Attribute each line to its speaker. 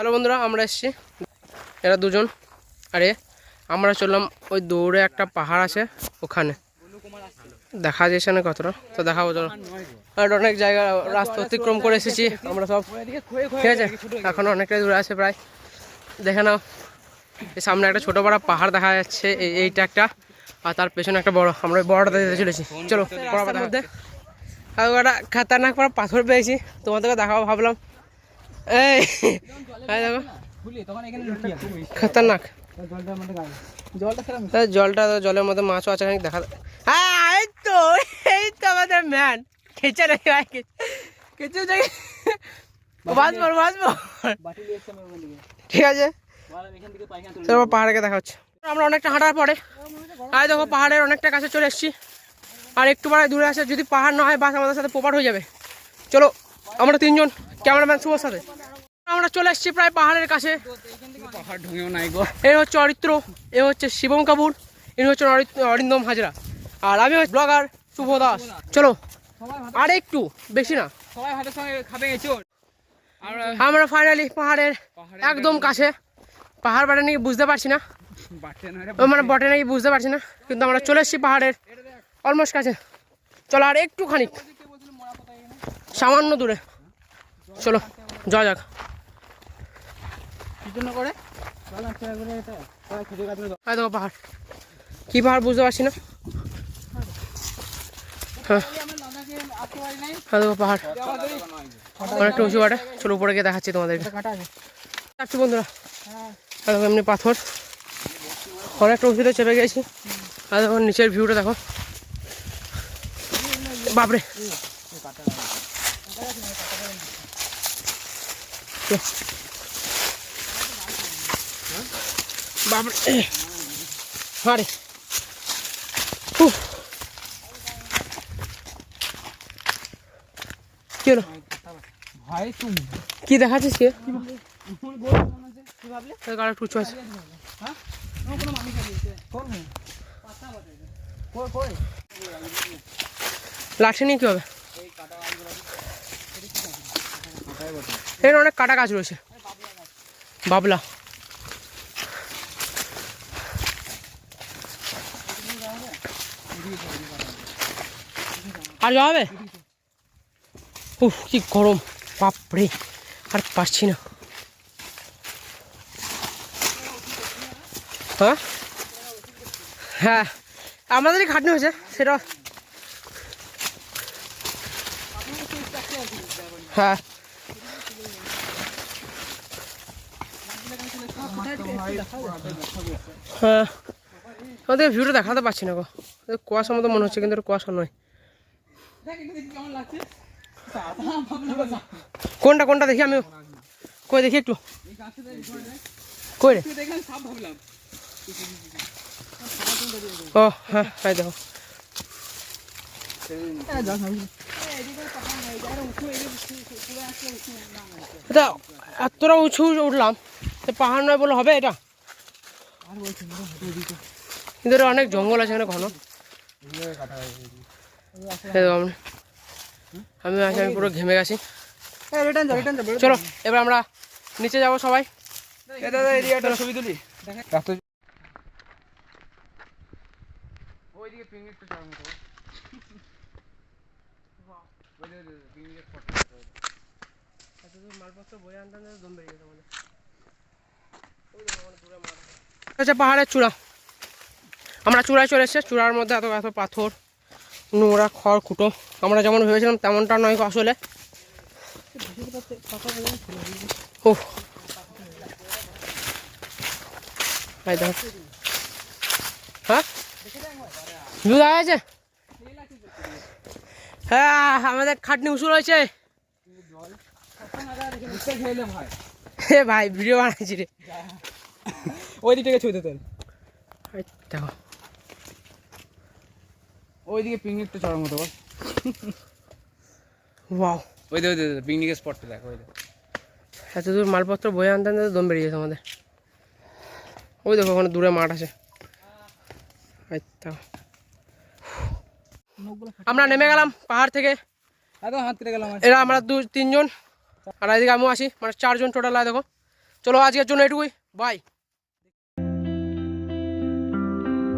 Speaker 1: Hello বন্ধুরা, আমরা এসেছি, এরা দুজন। আরে আমরা চললাম ওই দৌড়ে একটা পাহাড় আছে ওখানে, দেখা যাচ্ছে না কতটা, তো দেখাবো চলো। আর অনেক জায়গা রাস্তা অতিক্রম করে এসেছি আমরা সব, ঠিক আছে। এখন অনেকটাই দূরে আছে প্রায়, দেখে নাও। এই সামনে একটা ছোটো বড় পাহাড় দেখা যাচ্ছে, এইটা একটা, আর তার পেছনে একটা বড়। আমরা বড়টা দিতে চলেছি, চলো। রাস্তার মধ্যে একটা খাতারনাক পড়া পাথর পেয়েছি, তোমাদেরকে দেখাবো ভাবলাম। এই দেখো খতরনাক জলটা, জলের মধ্যে মাছও আছে দেখা। হ্যাঁ এই তো আমাদের ম্যান খেচে রে ভাই, খেচে বাঁচবো ঠিক আছে। পাহাড়কে দেখা হচ্ছে। আমরা অনেকটা হাঁটার পরে আর দেখো পাহাড়ের অনেকটা কাছে চলে এসেছি, আর একটু বেড়ায় দূরে আছে। যদি পাহাড় না হয় বাস আমাদের সাথে পোপাট হয়ে যাবে। চলো আমরা তিনজন, ক্যামেরাম্যান শুভর সাথে আমরা চলে এসেছি প্রায় পাহাড়ের কাছে। এ হচ্ছে অরিত্র, এ হচ্ছে শিবম কাপুর, ইনি হচ্ছে অরিন্দম হাজরা, আর আমি হচ্ছে ব্লগার শুভ দাস। চলো আর একটু বেশি না, আমরা ফাইনালি পাহাড়ের একদম কাছে। পাহাড় বাটে নাকি বুঝতে পারছি না, মানে বটে নাকি বুঝতে পারছি না, কিন্তু আমরা চলে এসেছি পাহাড়ের অলমোস্ট কাছে। চলো আর একটুখানি, সামান্য দূরে, চলো যাওয়া যাক। দেখো পাহাড়, কি পাহাড় বুঝতে পারছি না। হ্যাঁ দেখো পাহাড় অনেকটা উঁচু বাটে, চলো উপরে গিয়ে দেখাচ্ছি তোমাদেরকে। বন্ধুরা দেখো এমনি পাথর, অনেকটা উঁচুতে চেপে গেছি। আর দেখো নিচের ভিউটা দেখো, বাপরে। বাপরে আরে কি হলো, কি দেখাচ্ছিস? কে উঁচু আছে, লাঠি নিয়ে কি হবে? এখানে অনেক কাটা গাছ রয়েছে, বাবলা। আর যাওয়া হবে? উফ কি গরম, বাপরে আর পারছি না। হ্যাঁ হ্যাঁ আমাদেরই খাটনি হয়েছে সেটা। হ্যাঁ হ্যাঁ আমাদের ভিউটা দেখাতে পারছি না গো, কুয়াশার মতো মনে হচ্ছে, কিন্তু কুয়াশা নয়। কোনটা কোনটা দেখি আমি, কই দেখি একটু, কই রে? ও হ্যাঁ হ্যাঁ দেখো, এটা এতটা উঁচু উঠলাম, পাহাড় নয় বলে হবে এটা? কিন্তু অনেক জঙ্গল আছে এখানে ঘন। আমি পুরো ঘেমে গেছি। চলো এবার আমরা নিচে যাবো সবাই। ছবি তুলি। পাহাড়ের চূড়া, আমরা চূড়ায় চলে এসেছি। চূড়ার মধ্যে এত এত পাথর, নোংরা খড় কুটো। আমরা যেমন ভেবেছিলাম তেমনটা নয় আসলে। ও হ্যাঁ দুধ আছে, হ্যাঁ আমাদের খাটনি উঁচু রয়েছে। ভাই ভিডিও বানাইছি রে, ওই দিক থেকে ছুঁতে তোর দেখো, ওইদিকে পিকনিকটা চড়ার মতো। ওয়াও ওই দেখো পিকনিকের স্পটটা দেখো, ওই দেখো এত দূর মালপত্র বয়ে আনতে আনতে দম বেরিয়ে গেছে আমাদের। ওই দেখো ওখানে দূরে মাঠ আছে। আমরা নেমে গেলাম পাহাড় থেকে, এরা আমরা 2-3 জন, আর এদিকে আমিও আসি, মানে 4 জন টোটাল। দেখো চলো আজকের জন্য এটুকুই, বাই।